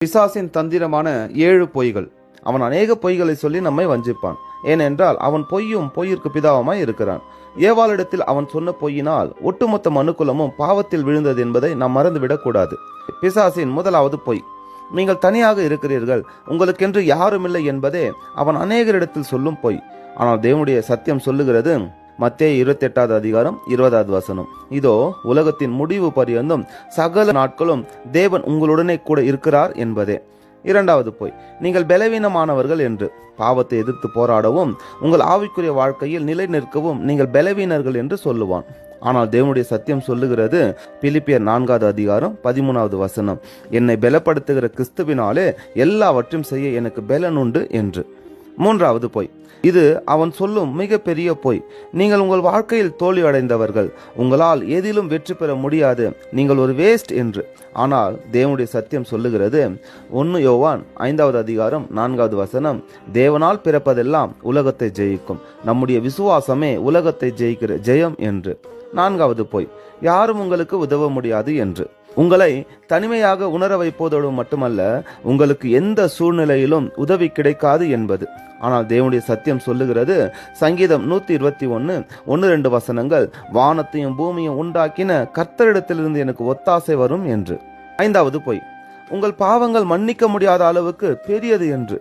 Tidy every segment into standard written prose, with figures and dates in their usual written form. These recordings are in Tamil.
பிசாசின் தந்திரமான 7 பொய்கள். அவன் அநேக பொய்களை சொல்லி நம்மை வஞ்சிப்பான். ஏனென்றால் அவன் பொய்யிற்கு பிதாவுமாய் இருக்கிறான். ஏவாளிடத்தில் அவன் சொன்ன பொய்யினால் ஒட்டுமொத்த மனுக்குலமும் பாவத்தில் விழுந்தது என்பதை நாம் மறந்துவிடக் கூடாது. பிசாசின் முதலாவது பொய், நீங்கள் தனியாக இருக்கிறீர்கள், உங்களுக்கென்று யாருமில்லை என்பதே அவன் அநேகரிடத்தில் சொல்லும் பொய். ஆனால் தேவனுடைய சத்தியம் சொல்லுகிறது, மத்தேயு 28வது அதிகாரம் 20வது வசனம், இதோ உலகத்தின் முடிவு பரியந்தும் சகல நாட்களும் தேவன் உங்களுடனே கூட இருக்கிறார் என்பதே. இரண்டாவது பொய், நீங்கள் பலவீனமானவர்கள் என்று. பாவத்தை எதிர்த்து போராடவும் உங்கள் ஆவிக்குரிய வாழ்க்கையில் நிலை நிற்கவும் நீங்கள் பலவீனர்கள் என்று சொல்லுவான். ஆனால் தேவனுடைய சத்தியம் சொல்லுகிறது, பிலிப்பியர் 4வது அதிகாரம் 13வது வசனம், என்னை பலப்படுத்துகிற கிறிஸ்துவினாலே எல்லாவற்றையும் செய்ய எனக்கு பலன் உண்டு என்று. மூன்றாவது பொய், இது அவன் சொல்லும் மிக பெரிய பொய், நீங்கள் உங்கள் வாழ்க்கையில் தோல்வி அடைந்தவர்கள், உங்களால் எதிலும் வெற்றி பெற முடியாது, நீங்கள் ஒரு வேஸ்ட் என்று. ஆனால் தேவனுடைய சத்தியம் சொல்லுகிறது, 1 யோவான் 5வது அதிகாரம் 4வது வசனம், தேவனால் பிறப்பதெல்லாம் உலகத்தை ஜெயிக்கும், நம்முடைய விசுவாசமே உலகத்தை ஜெயிக்கிற ஜெயம் என்று. நான்காவது பொய், யாரும் உங்களுக்கு உதவ முடியாது என்று. உங்களை தனிமையாக உணர வைப்பதோடு மட்டுமல்ல, உங்களுக்கு எந்த சூழ்நிலையிலும் உதவி கிடைக்காது என்பது. ஆனால் தேவனுடைய சத்தியம் சொல்லுகிறது, சங்கீதம் 121:1-2 வசனங்கள், வானத்தையும் பூமியும் உண்டாக்கின கர்த்தரிடத்திலிருந்து எனக்கு ஒத்தாசை வரும் என்று. ஐந்தாவது பொய், உங்கள் பாவங்கள் மன்னிக்க முடியாத அளவுக்கு பெரியது என்று.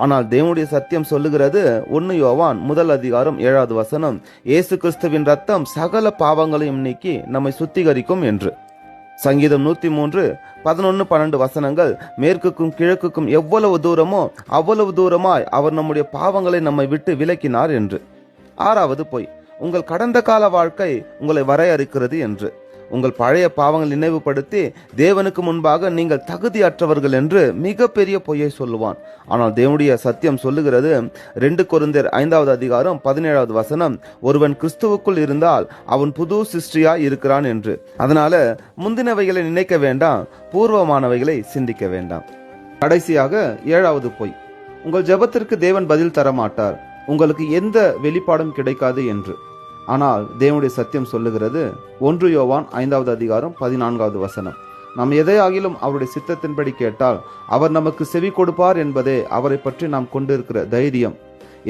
ஆனால் தேவனுடைய சத்தியம் சொல்லுகிறது, 1 யோவான் 1 அதிகாரம் 7வது வசனம், இயேசு கிறிஸ்துவின் ரத்தம் சகல பாவங்களையும் நீக்கி நம்மை சுத்திகரிக்கும் என்று. சங்கீதம் 103:11-12 வசனங்கள், மேற்குக்கும் கிழக்குக்கும் எவ்வளவு தூரமோ அவ்வளவு தூரமாய் அவர் நம்முடைய பாவங்களை நம்மை விட்டு விலக்கினார் என்று. ஆறாவது பொய், உங்கள் கடந்த கால வாழ்க்கை உங்களை வரையறுக்கிறது என்று. உங்கள் பழைய பாவங்கள் நினைவுபடுத்தி தேவனுக்கு முன்பாக நீங்கள் தகுதியற்றவர்கள் என்று மிகப்பெரிய பொய்யை சொல்லுவான். ஆனால் தேவனுடைய சத்தியம் சொல்லுகிறது, 2 கொரிந்தியர் 5வது அதிகாரம் 17வது வசனம், ஒருவன் கிறிஸ்துவுக்குள் இருந்தால் அவன் புது சிருஷ்டியாய் இருக்கிறான் என்று. அதனால முந்தினவைகளை நினைக்க வேண்டாம், பூர்வமானவைகளை சிந்திக்க வேண்டாம். கடைசியாக 7வது பொய், உங்கள் ஜெபத்திற்கு தேவன் பதில் தர மாட்டார், உங்களுக்கு எந்த வெளிப்பாடும் கிடைக்காது என்று. ஆனால் தேவனுடைய சத்தியம் சொல்லுகிறது, 1 யோவான் 5வது அதிகாரம் 14வது வசனம், நாம் எதையாகிலும் அவருடைய சித்தத்தின்படி கேட்டால் அவர் நமக்கு செவி கொடுப்பார் என்பதே அவரை பற்றி நாம் கொண்டிருக்கிற தைரியம்.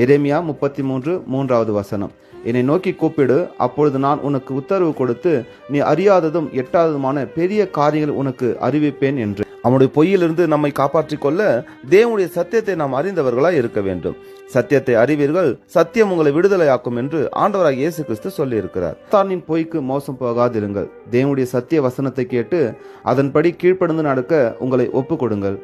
எரேமியா 33:3வது வசனம், என்னை நோக்கி கூப்பிடு, அப்பொழுது நான் உனக்கு உத்தரவு கொடுத்து நீ அறியாததும் எட்டாததுமான பெரிய காரியங்கள் உனக்கு அறிவிப்பேன் என்று. அவனுடைய பொய்யிலிருந்து நம்மை காப்பாற்றிக் கொள்ள தேவனுடைய சத்தியத்தை நாம் அறிந்தவர்களாய் இருக்க வேண்டும். சத்தியத்தை அறிவீர்கள், சத்தியம் உங்களை விடுதலையாக்கும் என்று ஆண்டவராக இயேசு கிறிஸ்து சொல்லி இருக்கிறார். தானின் பொய்க்கு மோசம் போகாதிருங்கள். தேவனுடைய சத்திய வசனத்தை கேட்டு அதன்படி கீழ்ப்படிந்து நடக்க உங்களை ஒப்பு கொடுங்கள்.